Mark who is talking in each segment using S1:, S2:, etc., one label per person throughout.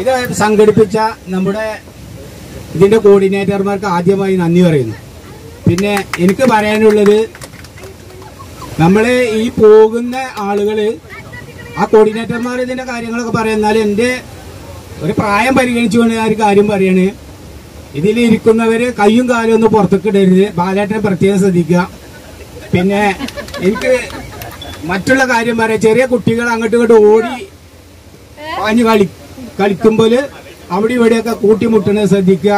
S1: ഇത് സംഘടിപ്പിച്ച നമ്മുടെ ഇതിന്റെ കോർഡിനേറ്റർമാർക്ക് ആദ്യമായി നന്ദി പറയുന്നു. പിന്നെ എനിക്ക് പറയാനുള്ളത്, നമ്മള് ഈ പോകുന്ന ആളുകള് ആ കോർഡിനേറ്റർമാർ ഇതിന്റെ കാര്യങ്ങളൊക്കെ പറയുന്നാൽ എൻ്റെ ഒരു പ്രായം പരിഗണിച്ചുകൊണ്ട് ഞാൻ ഒരു കാര്യം പറയണേ. ഇതിലിരിക്കുന്നവര് കയ്യും കാലും ഒന്നും പുറത്തേക്ക് ഇടരുത്. ബാലേട്ടനെ പ്രത്യേകം ശ്രദ്ധിക്കുക. പിന്നെ എനിക്ക് മറ്റുള്ള കാര്യം പറയാം, ചെറിയ കുട്ടികൾ അങ്ങോട്ടും ഇങ്ങോട്ട് ഓടി പാഞ്ഞ് കളിക്കുമ്പോൾ അവിടെ ഇവിടെയൊക്കെ കൂട്ടിമുട്ടുന്നത് ശ്രദ്ധിക്കുക.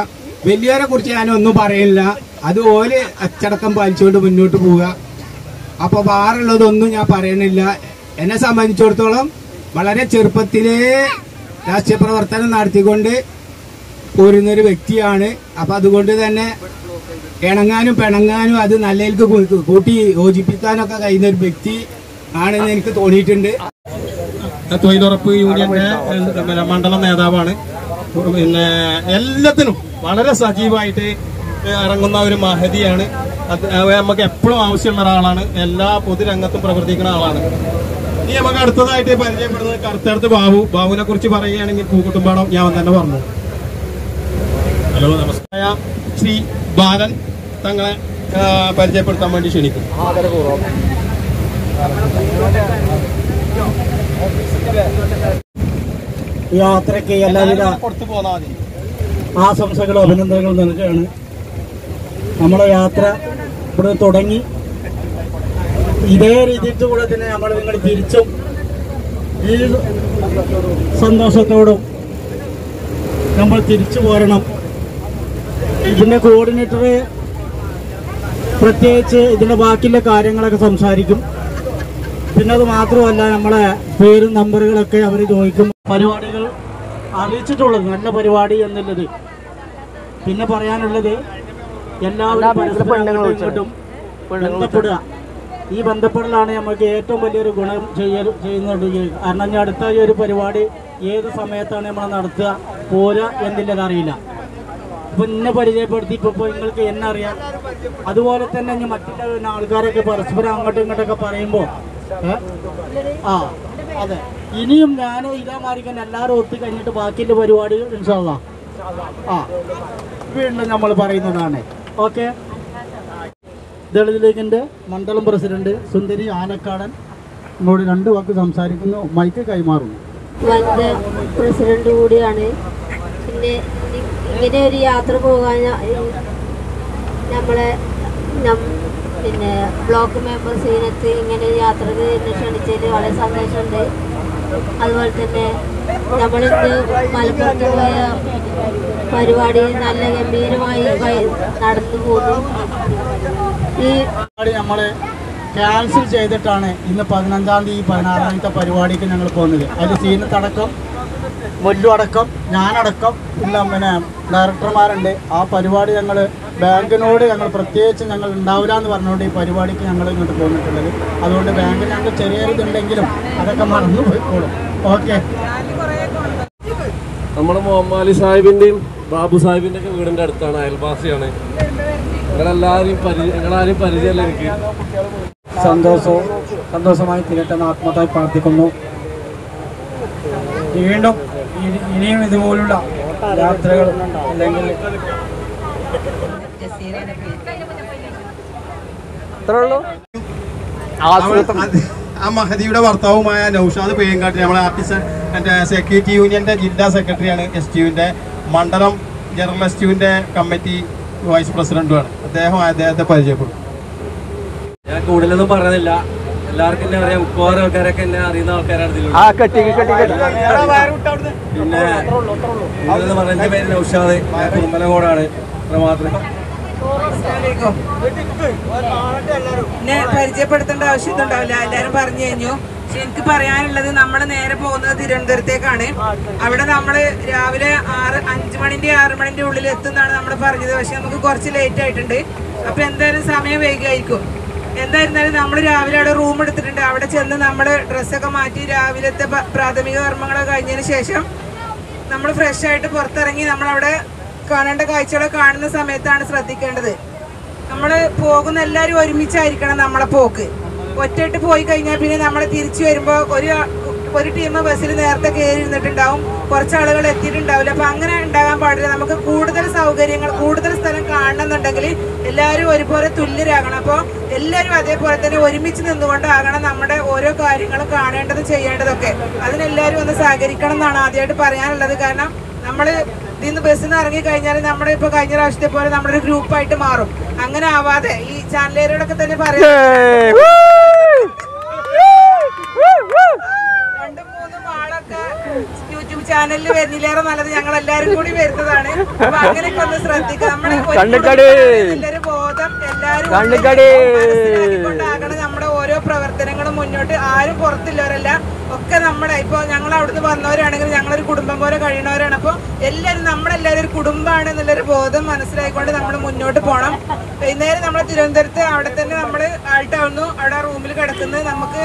S1: വലിയവരെ കുറിച്ച് ഞാനൊന്നും പറയില്ല, അത് ഓല് അച്ചടക്കം പാലിച്ചുകൊണ്ട് മുന്നോട്ട് പോവുക. അപ്പൊ വേറുള്ളതൊന്നും ഞാൻ പറയണില്ല. എന്നെ സംബന്ധിച്ചിടത്തോളം വളരെ ചെറുപ്പത്തിലേ രാഷ്ട്രീയ പ്രവർത്തനം നടത്തിക്കൊണ്ട് പോരുന്നൊരു വ്യക്തിയാണ്. അപ്പൊ അതുകൊണ്ട് തന്നെ ഇണങ്ങാനും പിണങ്ങാനും അത് നല്ലതിലേക്ക് കൂട്ടി യോജിപ്പിക്കാനൊക്കെ കഴിയുന്ന ഒരു വ്യക്തി ആണെന്ന് എനിക്ക് തോന്നിയിട്ടുണ്ട്.
S2: തൊഴിലുറപ്പ് യൂണിയന്റെ മണ്ഡലം നേതാവാണ്. പിന്നെ എല്ലാത്തിനും വളരെ സജീവമായിട്ട് ഇറങ്ങുന്ന ഒരു മഹതിയാണ്. നമുക്ക് എപ്പോഴും ആവശ്യമുള്ള ഒരാളാണ്. എല്ലാ പൊതുരംഗത്തും പ്രവർത്തിക്കുന്ന ആളാണ്. ഇനി നമുക്ക് അടുത്തതായിട്ട് പരിചയപ്പെടുന്നത് കറുത്തടുത്ത് ബാബുവിനെ കുറിച്ച് പറയുകയാണെങ്കിൽ പൂക്കുട്ടുംപാടം ഞാൻ തന്നെ പറഞ്ഞു. ഹലോ, നമസ്കാരം. ശ്രീ ബാലൻ തങ്ങളെ പരിചയപ്പെടുത്താൻ വേണ്ടി ക്ഷണിക്കും.
S3: യാത്രയ്ക്ക് എല്ലാവിധ ആശംസകളും അഭിനന്ദനങ്ങളും നൽകുകയാണ്. നമ്മളെ യാത്ര ഇവിടെ തുടങ്ങി ഇതേ രീതിയിൽ കൂടെ തന്നെ നമ്മൾ നിങ്ങൾ തിരിച്ചും ഈ സന്തോഷത്തോടും നമ്മൾ തിരിച്ചു പോരണം. ഇതിന്റെ കോർഡിനേറ്റർ പ്രത്യേകിച്ച് ഇതിന്റെ ബാക്കിയുള്ള കാര്യങ്ങളൊക്കെ സംസാരിക്കും. പിന്നെ അത് മാത്രമല്ല, നമ്മളെ പേരും നമ്പറുകളൊക്കെ അവർ ചോദിക്കും. പരിപാടികൾ അറിയിച്ചിട്ടുള്ളത് നല്ല പരിപാടി എന്നുള്ളത്. പിന്നെ പറയാനുള്ളത്, എല്ലാവരും പരസ്പരം ബന്ധപ്പെടുക. ഈ ബന്ധപ്പെടലാണ് നമുക്ക് ഏറ്റവും വലിയൊരു ഗുണം ചെയ്യുന്നുണ്ട്. കാരണം ഞാൻ അടുത്ത ഈ ഒരു പരിപാടി ഏത് സമയത്താണ് നമ്മൾ നടത്തുക പോരാ എന്നുള്ളത് അറിയില്ല. ഇപ്പൊ എന്നെ പരിചയപ്പെടുത്തി ഇപ്പൊ നിങ്ങൾക്ക് എന്നെ അറിയാം. അതുപോലെ തന്നെ ഞാൻ മറ്റുള്ള ആൾക്കാരൊക്കെ പരസ്പരം അങ്ങോട്ടും ഇങ്ങോട്ടൊക്കെ പറയുമ്പോൾ അതെ, ഇനിയും ഞാൻ ഇതാ മാറിക്കാൻ എല്ലാവരും ഒത്തു കഴിഞ്ഞിട്ട് ബാക്കിയുള്ള പരിപാടികൾ ഇൻഷാ അല്ലാഹ് വീണ്ടും നമ്മൾ പറയുന്നതാണ്. ഓക്കെ. ദളിത് ലീഗിന്റെ മണ്ഡലം പ്രസിഡന്റ് സുന്ദരി ആനക്കാടൻ നമ്മോട് 2 വാക്ക് സംസാരിക്കുന്നു. മൈക്ക് കൈമാറുന്നു.
S4: പ്രസിഡന്റ് കൂടിയാണ്. പിന്നെ ഇങ്ങനെ ഒരു യാത്ര പോകാൻ നമ്മളെ പിന്നെ ബ്ലോക്ക് മെമ്പർ സീനത്ത് ഇങ്ങനെ ഒരു യാത്രക്ക് എന്നെ ക്ഷണിച്ചതിൽ വളരെ സന്തോഷമുണ്ട്. അതുപോലെ തന്നെ നമ്മളിന്ന് മലപ്പുറത്ത് പോയ പരിപാടി നല്ല ഗംഭീരമായി നടന്നു പോകുന്നു. ഈ
S3: നമ്മൾ ക്യാൻസൽ ചെയ്തിട്ടാണ് ഇന്ന് 15-ാം തീയതി 16-ാമത്തെ പരിപാടിക്ക് ഞങ്ങൾ പോകുന്നത്. അതിൽ സീനത്തടക്കം മൊല്ലു അടക്കം ഞാനടക്കം ഉള്ള പിന്നെ ഡയറക്ടർമാരുണ്ട്. ആ പരിപാടി ഞങ്ങൾ ബാങ്കിനോട് ഞങ്ങൾ പ്രത്യേകിച്ച് ഞങ്ങൾ ഉണ്ടാവില്ല എന്ന് പറഞ്ഞുകൊണ്ട് ഈ പരിപാടിക്ക് ഞങ്ങൾ ഇങ്ങോട്ട് പോന്നിട്ടുള്ളത്. അതുകൊണ്ട് ബാങ്കിൽ ഞങ്ങൾക്ക് ചെറിയൊരിതുണ്ടെങ്കിലും അതൊക്കെ മറന്നു പോയിക്കോളും. ഓക്കെ.
S5: നമ്മുടെ മുഹമ്മദ് അലി സാഹിബിൻ്റെയും ബാബു സാഹിബിൻ്റെ ഒക്കെ വീടിൻ്റെ അടുത്താണ്, അയൽവാസിയാണ്. നിങ്ങളാരും പരിചയമല്ല. എനിക്ക്
S3: സന്തോഷമായി തിരട്ടെന്ന് ആത്മത്തായി പ്രാർത്ഥിക്കുന്നു. വീണ്ടും ഇനിയും ഇതുപോലുള്ള യാത്രകൾ അല്ലെങ്കിൽ
S2: ആ മഹദിയുടെ ഭർത്താവുമായ നൗഷാദ് പേയങ്കാട്ടി നമ്മളെ ആർട്ടിസ്റ്റ് സെക്യൂരിറ്റി യൂണിയന്റെ ജില്ലാ സെക്രട്ടറിയാണ്. STUവിന്റെ മണ്ഡലം ജനറൽ STUവിന്റെ കമ്മിറ്റി വൈസ് പ്രസിഡന്റുമാണ്. അദ്ദേഹത്തെ പരിചയപ്പെടും.
S5: ഞാൻ കൂടുതലൊന്നും പറയുന്നില്ല, എല്ലാവർക്കും എന്നെ അറിയാം. മിക്കവാറും ആൾക്കാരൊക്കെ എന്നെ അറിയുന്ന ആൾക്കാരാണ്. പിന്നെ എൻ്റെ പേര് നൗഷാദ്, ഞാൻ കുറുമ്പലങ്കോടാണ്. മാത്രം
S6: എന്നെ പരിചയപ്പെടുത്തേണ്ട ആവശ്യമൊന്നും ഉണ്ടാവില്ല, എല്ലാവരും പറഞ്ഞു കഴിഞ്ഞു. പക്ഷെ എനിക്ക് പറയാനുള്ളത്, നമ്മൾ നേരെ പോകുന്നത് തിരുവനന്തപുരത്തേക്കാണ്. അവിടെ നമ്മൾ രാവിലെ 5 മണിന്റെ 6 മണിന്റെ ഉള്ളിൽ എത്തുന്നതാണ് നമ്മൾ പറഞ്ഞത്. പക്ഷെ നമുക്ക് കുറച്ച് ലേറ്റ് ആയിട്ടുണ്ട്. അപ്പൊ എന്തായാലും സമയം വൈകിയായിരിക്കും. എന്തായിരുന്നാലും നമ്മൾ രാവിലെ അവിടെ റൂം എടുത്തിട്ടുണ്ട്. അവിടെ ചെന്ന് നമ്മൾ ഡ്രസ്സൊക്കെ മാറ്റി രാവിലത്തെ പ്രാഥമിക കർമ്മങ്ങളൊക്കെ കഴിഞ്ഞതിന് ശേഷം നമ്മൾ ഫ്രഷ് ആയിട്ട് പുറത്തിറങ്ങി നമ്മളവിടെ കാണേണ്ട കാഴ്ചകളൊക്കെ കാണുന്ന സമയത്താണ് ശ്രദ്ധിക്കേണ്ടത്. നമ്മൾ പോകുന്ന എല്ലാവരും ഒരുമിച്ചായിരിക്കണം നമ്മളെ പോക്ക്. ഒറ്റയിട്ട് പോയി കഴിഞ്ഞാൽ പിന്നെ നമ്മൾ തിരിച്ചു വരുമ്പോൾ ഒരു ടീം ബസ്സിൽ നേരത്തെ കയറി ഇരുന്നിട്ടുണ്ടാവും, കുറച്ച് ആളുകൾ എത്തിയിട്ടുണ്ടാവില്ല. അപ്പൊ അങ്ങനെ ഉണ്ടാകാൻ പാടില്ല. നമുക്ക് കൂടുതൽ സൗകര്യങ്ങൾ, കൂടുതൽ സ്ഥലം കാണണമെന്നുണ്ടെങ്കിൽ എല്ലാവരും ഒരുപോലെ തുല്യരാകണം. അപ്പോൾ എല്ലാവരും അതേപോലെ തന്നെ ഒരുമിച്ച് നിന്നുകൊണ്ടാകണം നമ്മുടെ ഓരോ കാര്യങ്ങളും കാണേണ്ടത്, ചെയ്യേണ്ടതൊക്കെ. അതിനെല്ലാവരും ഒന്ന് സഹകരിക്കണം എന്നാണ് ആദ്യമായിട്ട് പറയാനുള്ളത്. കാരണം നമ്മൾ ഇതിന്ന് ബസ്സിൽ നിന്ന് ഇറങ്ങി കഴിഞ്ഞാൽ നമ്മുടെ ഇപ്പൊ കഴിഞ്ഞ പ്രാവശ്യത്തെ പോലെ നമ്മളൊരു ഗ്രൂപ്പായിട്ട് മാറും. അങ്ങനെ ആവാതെ ഈ ചാനലുകാരോടൊക്കെ തന്നെ പറയാം, 2-3 ആളൊക്കെ യൂട്യൂബ് ചാനലിൽ വരുന്നില്ലേറെ നല്ലത് ഞങ്ങൾ എല്ലാരും കൂടി വരുന്നതാണ്. അപ്പൊ അങ്ങനെയൊക്കെ ഒന്ന് ശ്രദ്ധിക്കുക. നമ്മുടെ എല്ലാവരും ബോധം എല്ലാവരും മനസ്സിലാക്കിക്കൊണ്ടാകണം നമ്മുടെ ഓരോ പ്രവർത്തനങ്ങളും മുന്നോട്ട്. ആരും പുറത്തുള്ളവരല്ല, ഒക്കെ നമ്മുടെ ഇപ്പൊ ഞങ്ങൾ അവിടുന്ന് വന്നവരാണെങ്കിൽ ഞങ്ങളൊരു കുടുംബം പോലെ കഴിയണവരാണ്. അപ്പൊ എല്ലാവരും നമ്മളെല്ലാവരും ഒരു കുടുംബമാണ് എന്നുള്ളൊരു ബോധം മനസ്സിലാക്കിക്കൊണ്ട് നമ്മൾ മുന്നോട്ട് പോകണം. വൈകുന്നേരം നമ്മൾ തിരുവനന്തപുരത്ത് അവിടെ തന്നെ നമ്മൾ ആൾട്ടാവുന്നു, അവിടെ റൂമിൽ കിടക്കുന്നത്. നമുക്ക്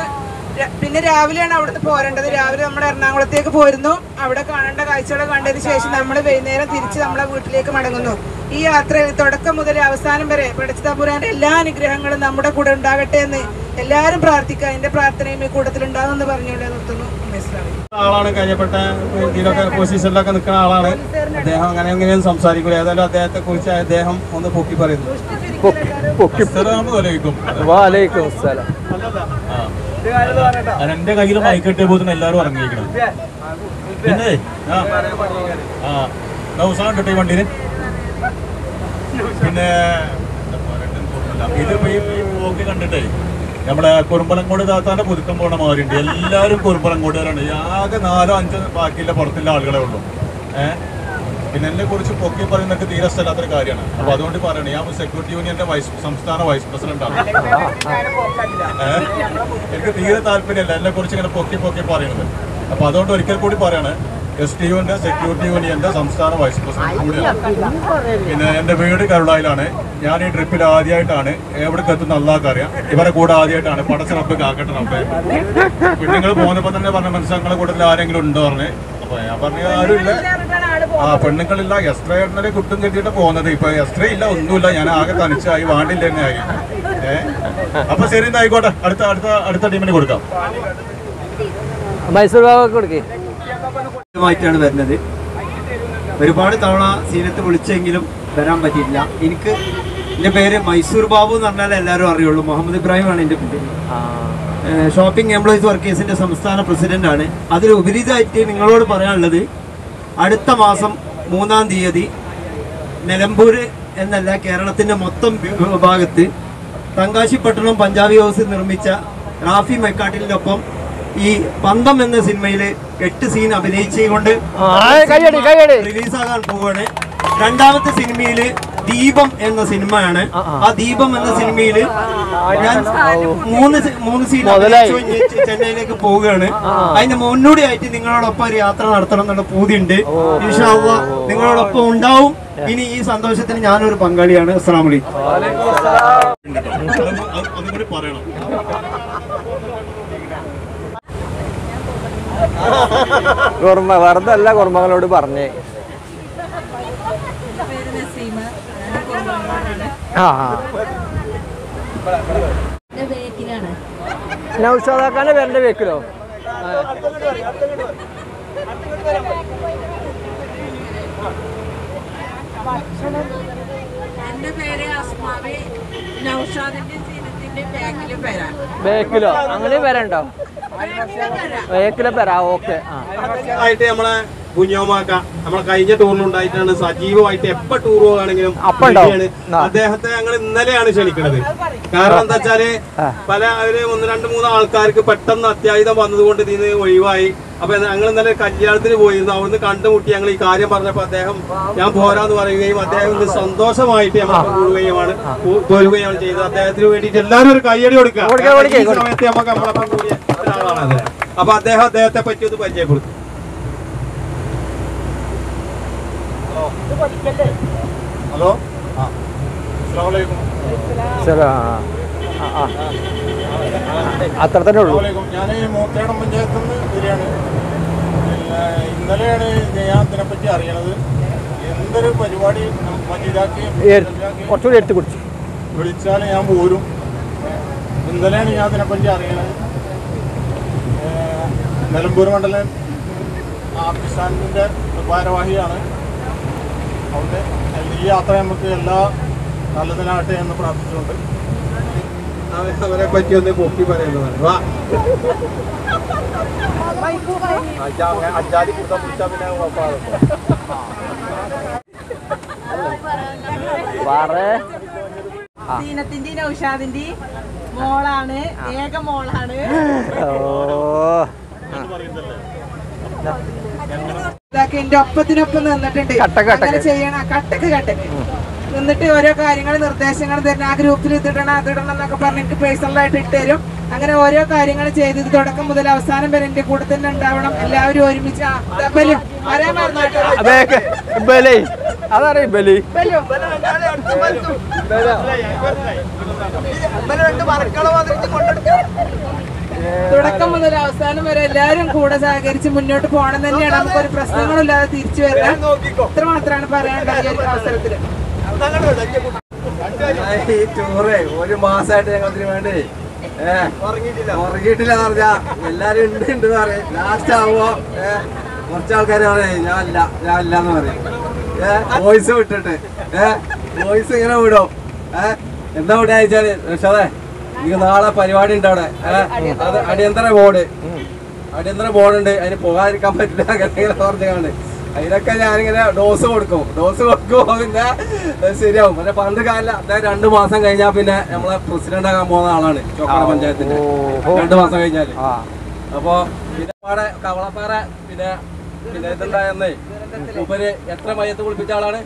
S6: പിന്നെ രാവിലെയാണ് അവിടുന്ന് പോരേണ്ടത്. രാവിലെ നമ്മൾ എറണാകുളത്തേക്ക് പോയിരുന്നു. അവിടെ കാണേണ്ട കാഴ്ചകളെ കണ്ടതിന് ശേഷം നമ്മൾ വൈകുന്നേരം തിരിച്ച് നമ്മളെ വീട്ടിലേക്ക് മടങ്ങുന്നു. ഈ യാത്രയിൽ തുടക്കം മുതൽ അവസാനം വരെ പടച്ച തമ്പുരാന്റെ എല്ലാ അനുഗ്രഹങ്ങളും നമ്മുടെ കൂടെ ഉണ്ടാകട്ടെ എന്ന് എല്ലാവരും പ്രാർത്ഥിക്കുക. എന്റെ പ്രാർത്ഥനയും ഈ കൂട്ടത്തിൽ ഉണ്ടാകും എന്ന് പറഞ്ഞുകൊണ്ട് നിർത്തുന്നു.
S2: ആളാണ്, കഴിയപ്പെട്ട ഇതിലൊക്കെ പൊസിഷനിലൊക്കെ നിൽക്കുന്ന ആളാണ് അദ്ദേഹം. അങ്ങനെ എങ്ങനെയൊന്നും സംസാരിക്കില്ല. ഏതായാലും അദ്ദേഹത്തെ കുറിച്ച് അദ്ദേഹം ഒന്ന് പൊക്കി പറയുന്നു.
S7: എന്റെ കയ്യിൽ മൈക്കിട്ടേ പോകുന്ന എല്ലാവരും ഇറങ്ങിയിരിക്കണം. പിന്നെ ദിവസം കണ്ടിട്ട് ഈ വണ്ടിന് പിന്നെ ഇത് ഈ പോക്ക് കണ്ടിട്ടേ നമ്മുടെ കുറുമ്പലങ്കോട് താത്താന്റെ പുതുക്കം പോണ മാറിയുണ്ട്. എല്ലാവരും കുറുമ്പലങ്കോടുകാരാണ്. ആകെ 4-5 ബാക്കിയുള്ള പുറത്തുള്ള ആളുകളെ ഉള്ളൂ. പിന്നെ എന്നെ കുറിച്ച് പൊക്കി പറയുന്നൊക്കെ തീരെ സ്ഥലത്തൊരു കാര്യമാണ്. അപ്പൊ അതുകൊണ്ട് പറയണേ, ഞാൻ സെക്യൂരിറ്റി യൂണിയന്റെ സംസ്ഥാന വൈസ് പ്രസിഡന്റാണ്. എനിക്ക് തീരെ താല്പര്യമില്ല എന്നെ കുറിച്ച് ഇങ്ങനെ പൊക്കി പറയുന്നത്. അപ്പൊ അതുകൊണ്ട് ഒരിക്കൽ കൂടി പറയാണ്, STUവിന്റെ സെക്യൂരിറ്റി യൂണിയന്റെ സംസ്ഥാന വൈസ് പ്രസിഡന്റ് കൂടിയാണ്. പിന്നെ എന്റെ വീട് കരുളായിലാണ്. ഞാൻ ഈ ട്രിപ്പിൽ ആദ്യമായിട്ടാണ്. എവിടേക്ക് എത്തുന്ന അള്ളാഹ്ക്കറിയാം. ഇവരെ കൂടെ ആദ്യമായിട്ടാണ്. പടച്ചിറപ്പ് കാക്കട്ടെ നമ്മെ. പെണ്ണുങ്ങൾ പോകുന്നപ്പോ തന്നെ പറഞ്ഞ മനസ്സിലാങ്ങളെ കൂട്ടത്തിൽ ആരെങ്കിലും ഉണ്ടോ പറഞ്ഞ്. അപ്പൊ ഞാൻ പറഞ്ഞ ആരുമില്ല. പെണ്ണുങ്ങളില്ല. എസ്ട്രേട്ടനെ കുട്ടും കെട്ടിയിട്ട് പോകുന്നത്. ഇപ്പൊ എസ്ട്രേ ഇല്ല, ഒന്നുമില്ല. ഞാൻ ആകെ തനിച്ചായി, വാണ്ടില്ല തന്നെ ആയി. അപ്പൊ ശരി, ആയിക്കോട്ടെ. അടുത്ത ടീമിന് കൊടുക്കാം.
S8: മൈസൂർ കൊടുക്കേ
S9: ായിട്ടാണ് വരുന്നത്. ഒരുപാട് തവണ സീനത്ത് വിളിച്ചെങ്കിലും വരാൻ പറ്റിയില്ല. എൻ്റെ പേര് മൈസൂർ ബാബു എന്ന് പറഞ്ഞാൽ എല്ലാവരും അറിയുള്ളൂ. മുഹമ്മദ് ഇബ്രാഹിം ആണ് എൻ്റെ പേര്. ഷോപ്പിംഗ് എംപ്ലോയീസ് വർക്കേഴ്സിന്റെ സംസ്ഥാന പ്രസിഡന്റാണ്. അതിലുപരിതായിട്ട് നിങ്ങളോട് പറയാനുള്ളത്, അടുത്ത മാസം 3-ാം തീയതി നിലമ്പൂർ എന്നല്ല, കേരളത്തിന്റെ മൊത്തം ഭാഗത്ത് തങ്കാശിപ്പട്ടണം പഞ്ചാബി ഹൗസ് നിർമ്മിച്ച റാഫി മെക്കാട്ടിലിനൊപ്പം ഈ പന്തം എന്ന സിനിമയിൽ 8 സീൻ അഭിനയിച്ചുകൊണ്ട് റിലീസാകാൻ പോവുകയാണ്. 2ാമത്തെ സിനിമയില് ദീപം എന്ന സിനിമയാണ്. ആ ദീപം എന്ന സിനിമയില് ഞാൻ 3 സീൻ ചെന്നൈയിലേക്ക് പോവുകയാണ്. അതിന് മുന്നോടിയായിട്ട് നിങ്ങളോടൊപ്പം ഒരു യാത്ര നടത്തണം എന്നുള്ള പൂതിയുണ്ട്. ഇൻഷാ അല്ലാഹ് നിങ്ങളോടൊപ്പം ഉണ്ടാവും. ഇനി ഈ സന്തോഷത്തിന് ഞാനൊരു പങ്കാളിയാണ്. അസ്സലാമു അലൈക്കും.
S8: വെറുതെ അല്ല കുറുമ്പകളോട് പറഞ്ഞേ. നൗഷാദാക്കാന്റെ പേരിന്റെ ബേക്കിലോ?
S6: എന്റെ പേര് അസ്മാവി. നൗഷാദിന്റെ സീനത്തിന്റെ
S8: ബേക്കിലോ? അങ്ങനെ പേരുണ്ടോ? ബേക്കിലെ പേരാ. ഓക്കെ.
S2: ആയിട്ട് നമ്മളെ കുഞ്ഞോമാക്ക നമ്മളെ കഴിഞ്ഞ ടൂറിനുണ്ടായിട്ടാണ് സജീവമായിട്ട്. എപ്പോ ടൂർ പോവുകയാണെങ്കിലും അദ്ദേഹത്തെ ഞങ്ങൾ ഇന്നലെയാണ് ക്ഷണിക്കുന്നത്. കാരണം എന്താ വെച്ചാല് പല 1-2-3 ആൾക്കാർക്ക് പെട്ടെന്ന് അത്യാഹിതം വന്നതുകൊണ്ട് ഇതിന് ഒഴിവായി. അപ്പൊ ഞങ്ങൾ ഇന്നലെ കല്യാണത്തിന് പോയിരുന്നു. അവിടുന്ന് കണ്ടുമുട്ടി ഞങ്ങൾ ഈ കാര്യം പറഞ്ഞപ്പോ അദ്ദേഹം ഞാൻ പോരാന്ന് പറയുകയും അദ്ദേഹം സന്തോഷമായിട്ട് നമ്മൾ പോരുകയാണ് ചെയ്തത്. അദ്ദേഹത്തിന് വേണ്ടിയിട്ട് എല്ലാവരും ഒരു കയ്യടി കൊടുക്കുക. ഈ സമയത്ത് നമുക്ക് നമ്മളപ്പം കൂടിയ ഒരാളാണ്. അപ്പൊ അദ്ദേഹത്തെ പറ്റി ഒന്ന് പരിചയപ്പെടുത്തും. ഹലോ,
S8: അത്ര തന്നെ ഉള്ളൂ.
S7: ഞാൻ മൂത്തേടം പഞ്ചായത്തിൽ നിന്ന് വരികയാണ്. ഇന്നലെയാണ് ഞാൻ ഇതിനെപ്പറ്റി അറിയണത്. എന്തൊരു പരിപാടി
S8: കുറച്ചുകൂടി എടുത്ത് കുടിച്ചു
S7: വിളിച്ചാൽ ഞാൻ പോരും. ഇന്നലെയാണ് ഞാൻ ഇതിനെപ്പറ്റി അറിയണത്. നിലമ്പൂർ മണ്ഡലം ആർട്ടിസാനിൻ്റെ ഭാരവാഹിയാണ്. അവിടെ ഈ യാത്ര നമുക്ക് എല്ലാ നല്ലതിനാകട്ടെ എന്ന് പ്രാർത്ഥിച്ചുകൊണ്ട്
S2: അവരെ പറ്റി ഒന്ന് പൊക്കി പറയുന്നതാണ്. വാ അജാതി കുടുംബം പിടിച്ചാൽ പിന്നെ
S6: സീനത്തിന്റെയും നൗഷാദിന്റെയും മോളാണ്, ഏക മോളാണ്. ഇതൊക്കെ എന്റെ ഒപ്പത്തിനൊപ്പം നിന്നിട്ടുണ്ട്. അങ്ങനെ ചെയ്യണം, കട്ടക്ക് നിന്നിട്ട് ഓരോ കാര്യങ്ങൾ നിർദ്ദേശങ്ങൾ തരണം. ആ ഗ്രൂപ്പിൽ ഇതിടണം അതിടണം എന്നൊക്കെ പറഞ്ഞ് എനിക്ക് പേഴ്സണലായിട്ട് ഇട്ടുതരും. അങ്ങനെ ഓരോ കാര്യങ്ങൾ ചെയ്ത് ഇത് തുടക്കം മുതൽ അവസാനം വരെ എന്റെ കൂടെ തന്നെ ഉണ്ടാവണം. എല്ലാവരും ഒരുമിച്ച് പറയാൻ തുടക്കം മുതൽ അവസാനം വരെ എല്ലാവരും കൂടെ സഹകരിച്ച് മുന്നോട്ട് പോകണം തന്നെയാണ്. നമുക്കൊരു പ്രശ്നങ്ങളില്ലാതെ തിരിച്ചു വരാം. ഇത്ര മാത്രമാണ് പറയാനുള്ളത് ഈ അവസരത്തില്.
S9: ഈ ടൂറ് ഒരു മാസമായിട്ട് ഞങ്ങൾക്ക് വേണ്ടി ഉറങ്ങിയിട്ടില്ല എന്ന് പറഞ്ഞാ എല്ലാരും ഉണ്ട് പറയും. ലാസ്റ്റ് ആവുമ്പോ കുറച്ചാൾക്കാര് പറയും ഞാൻ ഇല്ല എന്ന് പറയും. വോയിസ് വിട്ടിട്ട് വോയിസ് ഇങ്ങനെ വിടും. എന്താ ഇവിടെ അയച്ചാല് പക്ഷേ എനിക്ക് നാളെ പരിപാടി ഉണ്ട് അവിടെ. അത് അടിയന്തര ബോർഡുണ്ട്, അതിന് പോകാതിരിക്കാൻ പറ്റില്ല. അങ്ങനെ പറഞ്ഞാണ് അതിനൊക്കെ ഞാനിങ്ങനെ ഡോസ് കൊടുക്കുമ്പോ പിന്നെ ശരിയാവും. പിന്നെ പണ്ട് കാലം അതായത് 2 മാസം കഴിഞ്ഞാൽ പിന്നെ നമ്മളെ പ്രസിഡന്റ് ആകാൻ പോകുന്ന ആളാണ് ചോക്കാട് പഞ്ചായത്തിന്റെ. 2 മാസം കഴിഞ്ഞാല് അപ്പൊ പിന്നെ കവളപ്പാറ പിന്നെ ഇതുണ്ടായെന്നേ മൂപ്പര് എത്ര മയത്ത് കുളിപ്പിച്ച ആളാണ്?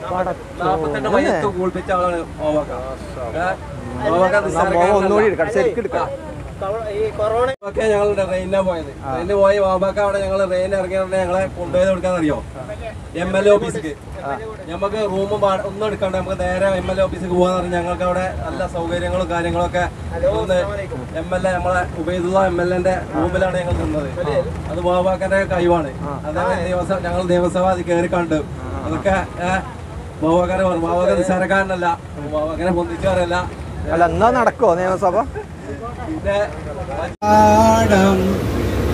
S9: 48 മയത്ത് കുളിപ്പിച്ച ആളാണ് ഒക്കെ ഞങ്ങളുടെ ട്രെയിനിനാ പോയത്. ട്രെയിനിന് പോയി വാമ്പാക്ക അവിടെ ഞങ്ങൾ ട്രെയിൻ ഇറങ്ങിയ ഞങ്ങളെ കൊണ്ടുപോയത് കൊടുക്കാന്നറിയോ? MLA ഓഫീസിക്ക്. ഞമ്മക്ക് റൂമും ഒന്നും എടുക്കണ്ട, നമുക്ക് നേരെ MLA ഓഫീസിക്ക് പോകാന്ന് പറഞ്ഞാൽ ഞങ്ങൾക്ക് അവിടെ നല്ല സൗകര്യങ്ങളും കാര്യങ്ങളൊക്കെ ഒന്ന് MLA നമ്മളെ ഉബൈദുള്ള MLAന്റെ റൂമിലാണ് ഞങ്ങൾ നിന്നത്. അത് വാമ്പാക്കന്റെ കഴിവാണ്. അതേപോലെ ഞങ്ങൾ നിയമസഭ അത് കയറി കണ്ടു. അതൊക്കെ ബാബാക്കാരെ നിസ്സാരക്കാരനല്ല, ബാബാക്കാരെ പൊന്തിക്കാരല്ല.
S8: അല്ല എന്നാ നടക്കോ നിയമസഭ?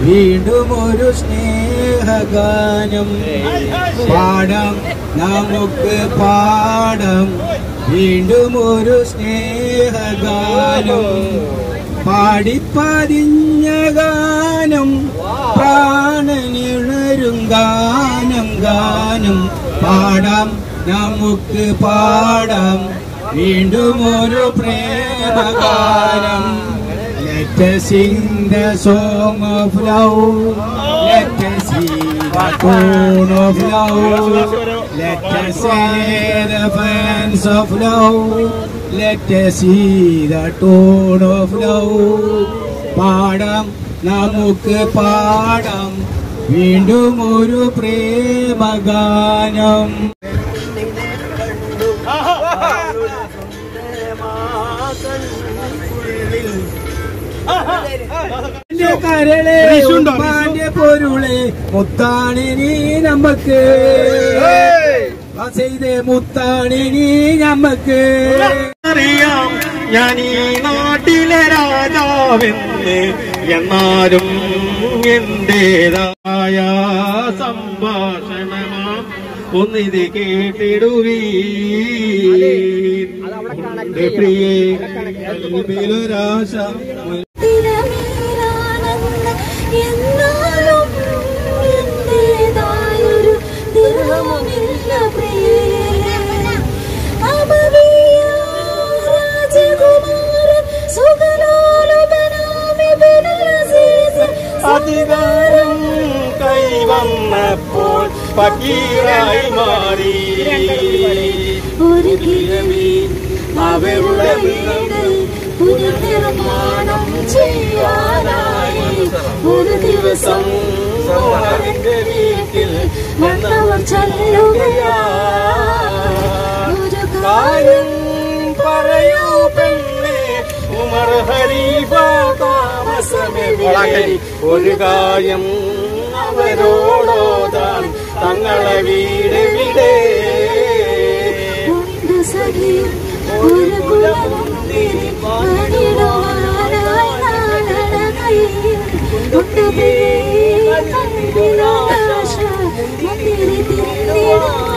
S1: വീണ്ടും ഒരു സ്നേഹഗാനം പാടം നമുക്ക് പാടം. വീണ്ടും ഒരു സ്നേഹഗാനം പാടിപ്പതിഞ്ഞ ഗാനം പ്രാണനുണരും ഗാനം പാടം നമുക്ക് പാടം. വീണ്ടും ഒരു പ്രേമഗാനം. Let us sing the song of love. Let us sing the tune of love. Let us say the fans of love. Let us see the tune of love. പാടം നമുക്ക് പാടം. വീണ്ടും ഒരു പ്രേമഗാനം. കരളെ പൊരുളെ മുത്താണിനി നമുക്ക് മുത്താണിനി നമുക്ക്
S2: അറിയാം ഞാൻ ഈ നാട്ടിലെ രാജാവെന്ന്. എന്നാലും എന്റേതായ സംഭാഷണമാം ഒന്നിത് കേട്ടിടുവീ പ്രിയേ.
S4: എന്നാലും എന്റേതായൊരു ദിനമില്ല പ്രിയേ. രാജകുമാരൻ സുഖലോലുപനാമി
S2: അധികാരം കൈവന്നപ്പോൾ ഫക്കീറായി മാറി.
S4: ഒരു കിഴമീൻ അവരുടെ വീട് പുനർനിർമ്മാണം ചെയ്യാനായി ഒരു ദിവസം
S2: അവന്റെ വീട്ടിൽ
S4: വന്നവർ ചൊല്ലുകയാ. ഒരു കാര്യം
S2: പറയൂ പെണ്ണേ, ഉമർ ഖലീഫ താമസമെവിടെ? ഒരു കാര്യം അവരോടോതാൻ തങ്ങളെ വീട് വിടെ?
S4: ഒരു കുലമുന്തിരി പണിടുവാനായി നാടകയിൽ
S3: ഒരു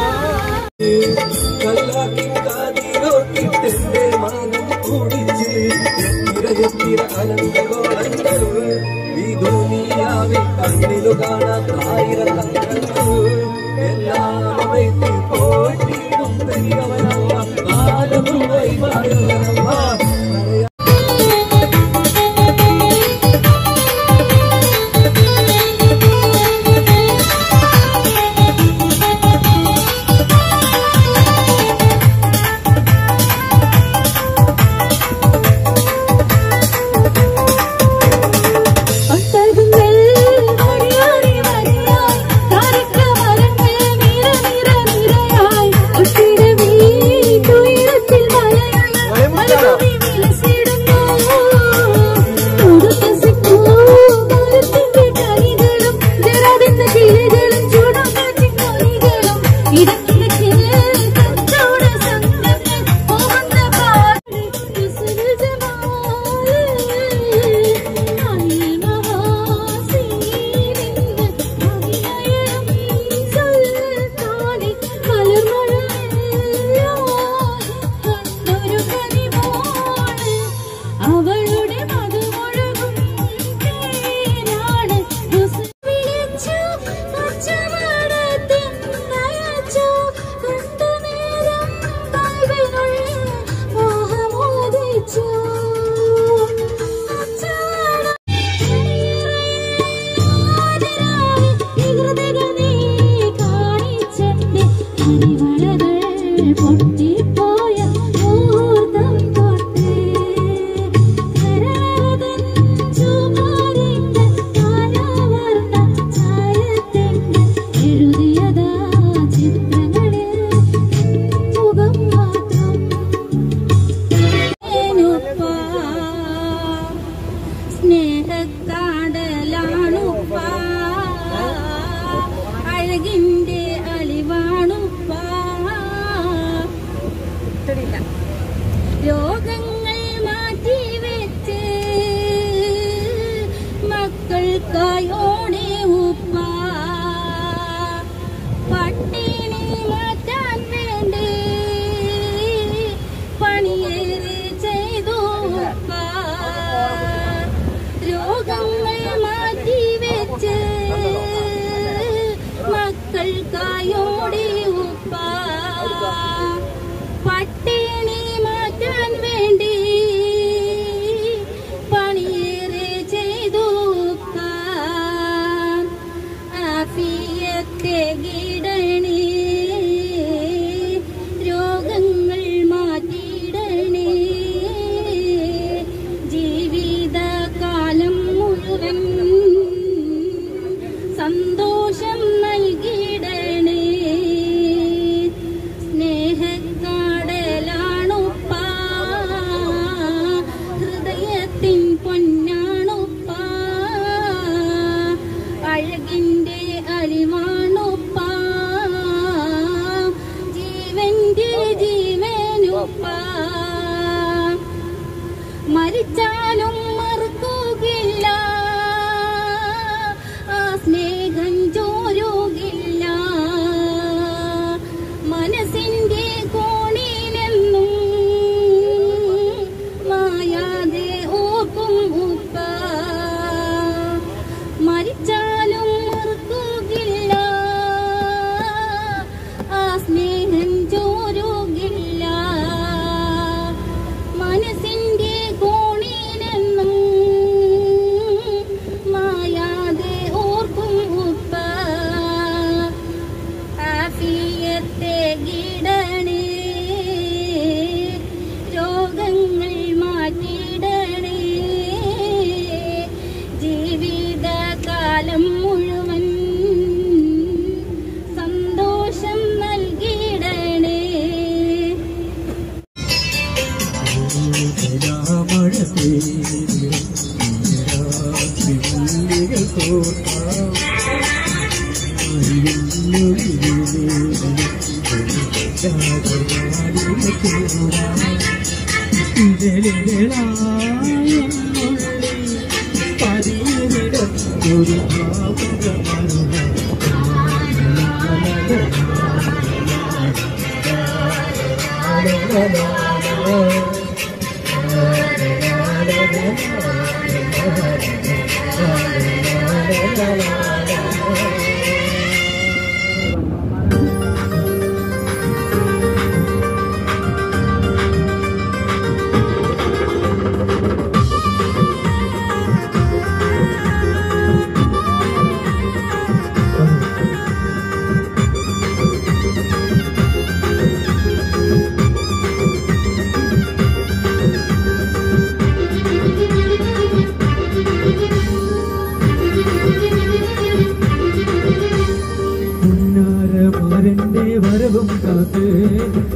S10: വരവും കാത്ത്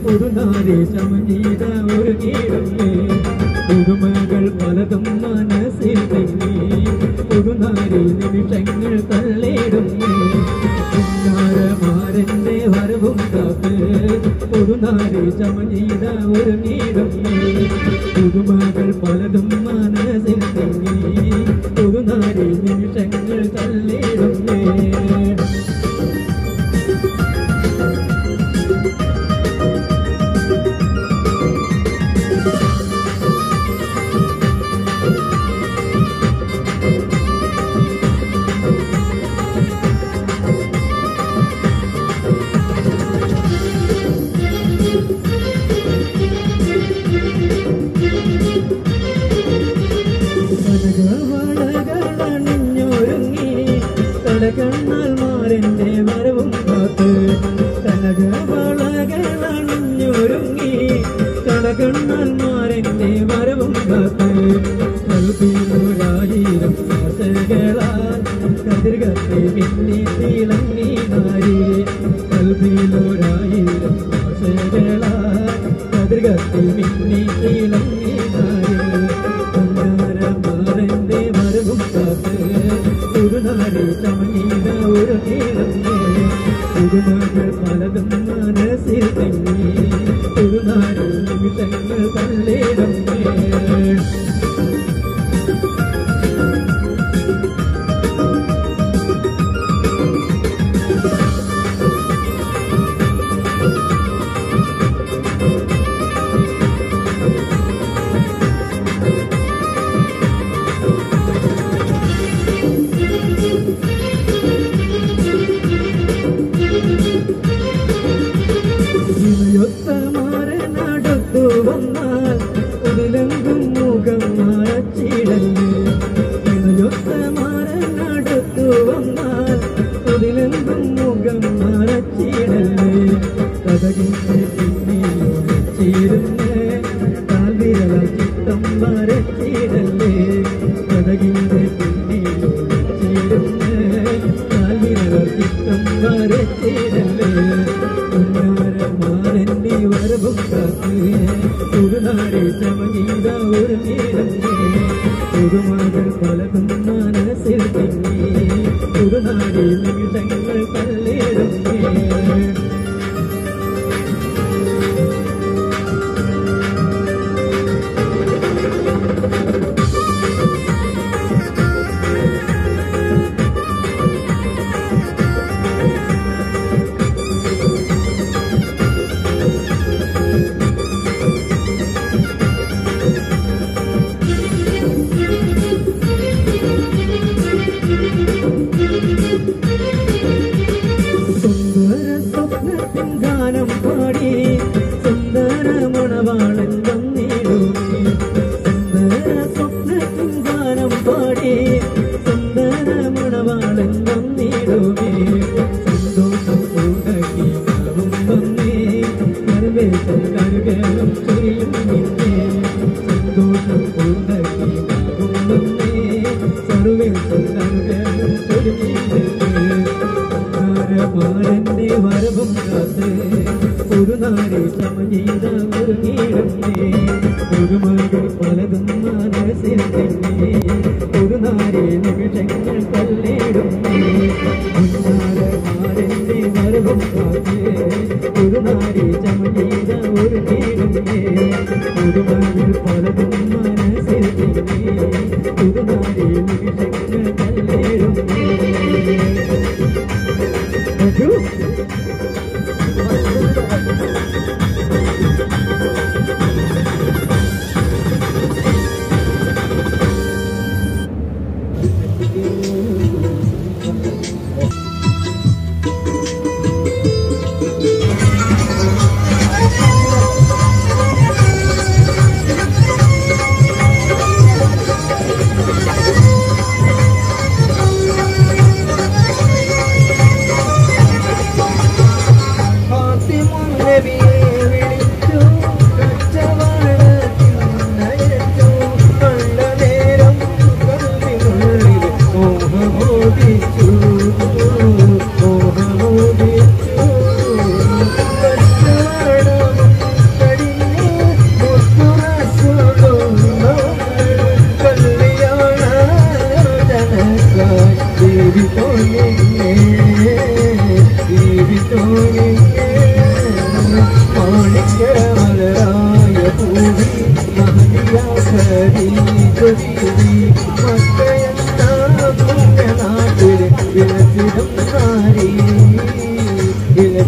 S10: ഒരു നാരി സമനീത ഒരു കീഴേ പുതുമകൾ പലതും മനസ്സിൽ തെങ്ങി ഒരു നാരി നിമിഷങ്ങൾ തള്ളിടുന്നു മാരന്റെ വരവും കാത്ത് ഒരു നാരി സമനീത ഒരു കീഴേ പുതുമകൾ പലതും മനസ്സിൽ തെങ്ങി ഒരു നാരി നിമിഷങ്ങൾ തള്ളിടുന്നു കണ്ണാൽ മാരന്റെ വരവും കാത്ത് കനകവളകളണിഞ്ഞൊരുങ്ങി കടകണ്ണാൽ മാരന്റെ വരവും കാത്ത് കൽപ്പിനൊരായിരം ആശകളാൽ കതിർകത്തെ മിന്നി തിളങ്ങി നാരി കൽപ്പിനൊരായിരം ആശകളാൽ കതിർകത്തെ മിന്നി തിളങ്ങി നാരി മാരന്റെ വരവും കാത്ത് ഒരു നാരി ചമനീത ഒരു കീഴേ പുതുമകൾ പലതും മനസ്സിൽ തെങ്ങി ഒരു നാരി നിമിഷങ്ങൾ തള്ളിടങ്ങേ ൊത്തമാരനടുത്തു വന്നാൽ അതിലെങ്കും മുഖം മറച്ചിടല്ലേ ഇണയൊത്തമാരനടുത്തു വന്നാൽ അതിലെങ്കും മുഖം മറച്ചിടല്ലേ കഥകിന്റെ പിന്നിലൊളിച്ചിരുന്ന് കാൽവിരൽ ചിത്തം വരച്ചിടല്ലേ കഥകിന്റെ പിന്നിലൊളിച്ചിരുന്ന് കാൽവിരൽ ചിത്തം വരച്ചിടല്ലേ മാരന്റെ വരവും കാത്ത് ഒരു നാരി ചമനീത ഒരു കീഴേ പുതുമകൾ പലതും മനസ്സിൽ തെങ്ങി ഒരു നാരി നിമിഷങ്ങൾ തള്ളിടങ്ങേ ഗാനം പാടി സുന്ദര മണവാളൻ വന്നിടുമേ സുന്ദര സ്വപ്നത്തിൻ ഗാനം പാടി സുന്ദര മണവാളൻ വന്നിടുമേ സന്തോഷം ഉടകിയാവും വന്നേ കരുവേശം കരുവേലും ചൊരിയും നിന്നേ സന്തോഷം ഉടകിയാവും വന്നേ കരുവേശം കരുവേലും ചൊരിയും നിന്നേ മാരന്റെ വരവും കാത്ത് ഒരു നാരി സമനീത ഒരു കീഴേ പുതുമകൾ പലതും മനസ്സിൽ തെങ്ങി ഒരു നാരി നിമിഷങ്ങൾ തള്ളിടുന്നേ മാരന്റെ വരവും കാത്ത് ഒരു നാരി സമനീത ഒരു കീഴേ പുതുമകൾ പലതും മനസ്സിൽ തെങ്ങി ഒരു നാരി നിമിഷങ്ങൾ തള്ളിടുന്നേ Thank you.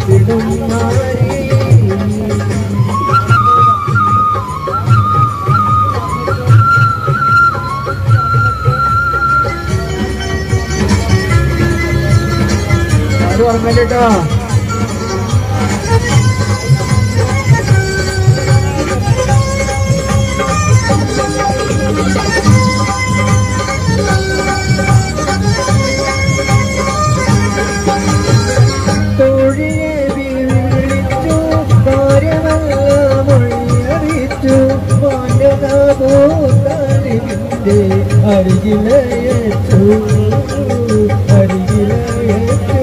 S10: വിലസിടും നാരി അത് ഓർമ്മയില്ലേട്ടോ അരികിലയച്ചു അരികിലയച്ചു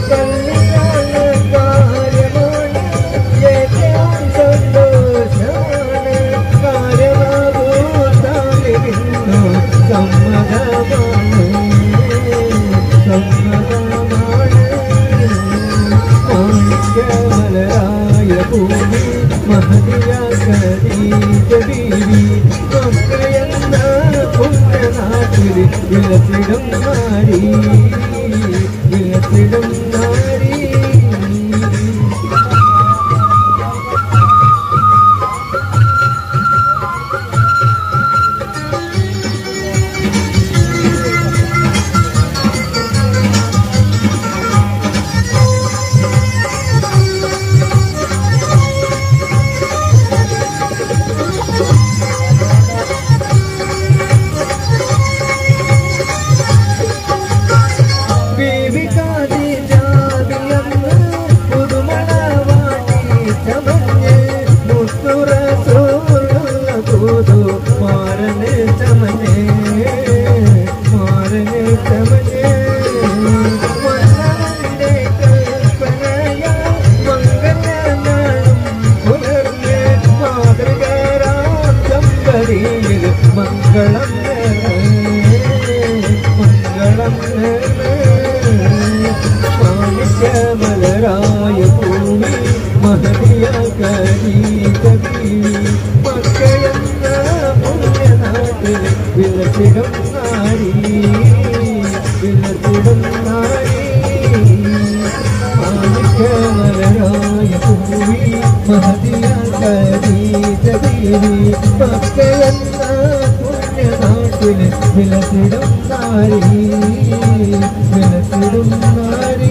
S10: കല്യാണ കാര്യമാണ് ഏറ്റവും സന്തോഷമാണ് കാര്യമാകൂത്താലിരുന്നു സമ്മതമാണ് സമ്മതമാണ് മാണിക്യമലരായ ഭൂമി മഹതിയാക്കീത ബീവി മക്കയെന്ന പുണ്യനാട്ടിൽ വിലസിടും നാരി വിലസിടും നാരി മംഗളം മംഗളം മാണിക്യമലരായ ഭൂമി മഹതിയാക്കീത ബീവി മക്കയെന്ന പുണ്യനാട്ടിൽ വിലസിടും നാരി വിലസിടും നാരി മാണിക്യമലരായ ഭൂമി മഹതിയാക്കീത ബീവി മക്കയെന്ന പുണ്യനാട്ടിൽ വിലസിടും നാരി വിലസിടും നാരി